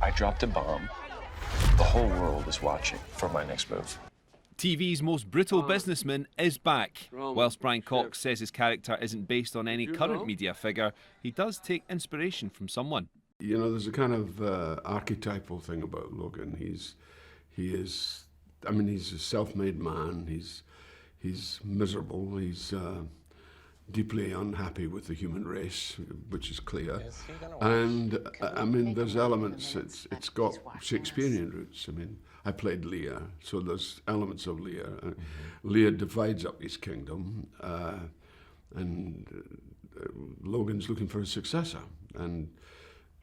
I dropped a bomb. The whole world is watching for my next move. TV's most brutal businessman is back. Whilst Brian Cox says his character isn't based on any current media figure, he does take inspiration from someone. You know, there's a kind of archetypal thing about Logan. He's a self-made man. He's miserable. He's deeply unhappy with the human race, which is clear. And I mean, there's elements. It's got Shakespearean roots. I mean, I played Lear, so there's elements of Lear. Lear divides up his kingdom, and Logan's looking for a successor, and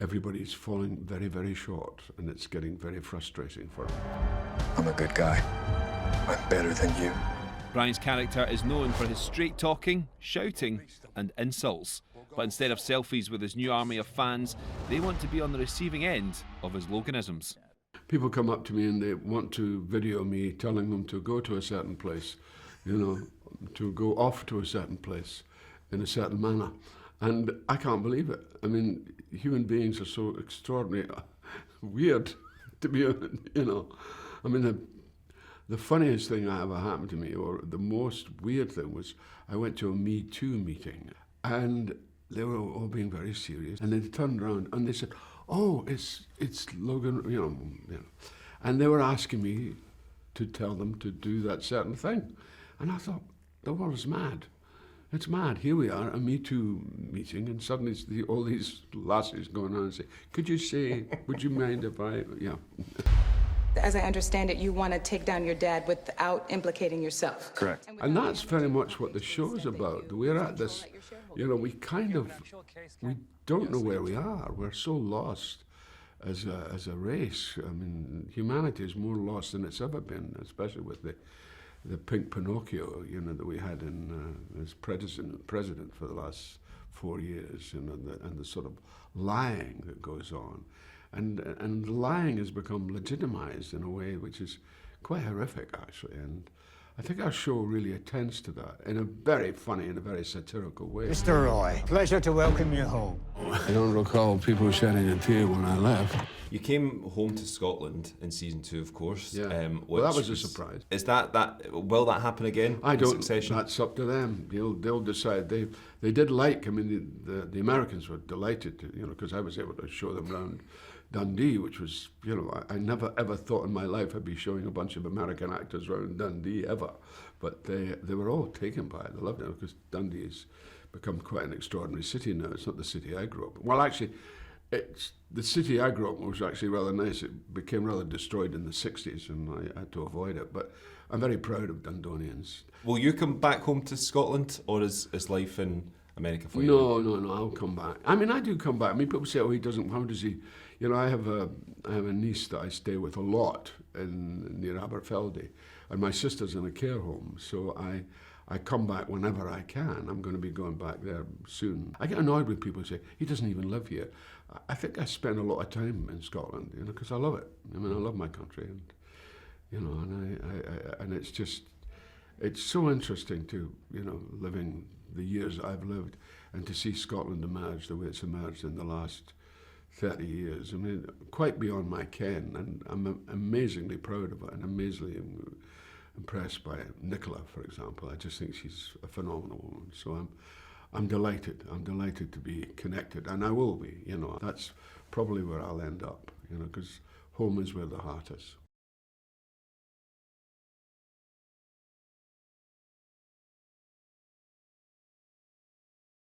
everybody's falling very, very short, and it's getting very frustrating for him. I'm a good guy. I'm better than you. Brian's character is known for his straight talking, shouting and insults. But instead of selfies with his new army of fans, they want to be on the receiving end of his Loganisms. People come up to me and they want to video me telling them to go to a certain place, you know, to go off to a certain place in a certain manner. And I can't believe it. I mean, human beings are so extraordinarily weird, to be, you know. I mean, the funniest thing that ever happened to me, or the most weird thing, was I went to a Me Too meeting, and they were all being very serious, and they turned around and they said, "Oh, it's Logan," you know, and they were asking me to tell them to do that certain thing, and I thought, the world is mad. It's mad. Here we are, a Me Too meeting, and suddenly it's all these lassies going on and say, "Could you say, would you mind if I," yeah. As I understand it, you want to take down your dad without implicating yourself. Correct. And that's very much what the show's about. We're at this, you know, we don't know where we are. We're so lost as a race. I mean, humanity is more lost than it's ever been, especially with the pink Pinocchio, you know, that we had as president for the last 4 years, you know, and the sort of lying that goes on. And lying has become legitimized in a way which is quite horrific, actually. And I think our show really attends to that in a very funny and a very satirical way. Mr. Roy, pleasure to welcome you home. I don't recall people shedding a tear when I left. You came home to Scotland in season 2, of course. Yeah. Well, that was a surprise. Is will that happen again? I don't. Succession? That's up to them. They'll decide. They did like. I mean, the Americans were delighted to, you know, because I was able to show them around Dundee, which was, you know, I never ever thought in my life I'd be showing a bunch of American actors around Dundee ever. But they were all taken by it. They loved it because Dundee has become quite an extraordinary city now. It's not the city I grew up in. Well, actually, the city I grew up in was actually rather nice. It became rather destroyed in the 60s, and I had to avoid it. But I'm very proud of Dundonians. Will you come back home to Scotland, or is life in America for you? No, I'll come back. I mean, I do come back. I mean, people say, "Oh, he doesn't. How does he?" You know, I have a niece that I stay with a lot near Aberfeldy, and my sister's in a care home, so I come back whenever I can. I'm going to be going back there soon. I get annoyed when people say, "He doesn't even live here." I think I spend a lot of time in Scotland, you know, because I love it. I mean, I love my country, and you know, and it's just, it's so interesting to, you know, living the years I've lived and to see Scotland emerge the way it's emerged in the last 30 years. I mean, quite beyond my ken, and I'm amazingly proud of it and amazingly impressed by Nicola, for example. I just think she's a phenomenal woman. So I'm delighted. I'm delighted to be connected, and I will be, you know. That's probably where I'll end up, you know, because home is where the heart is.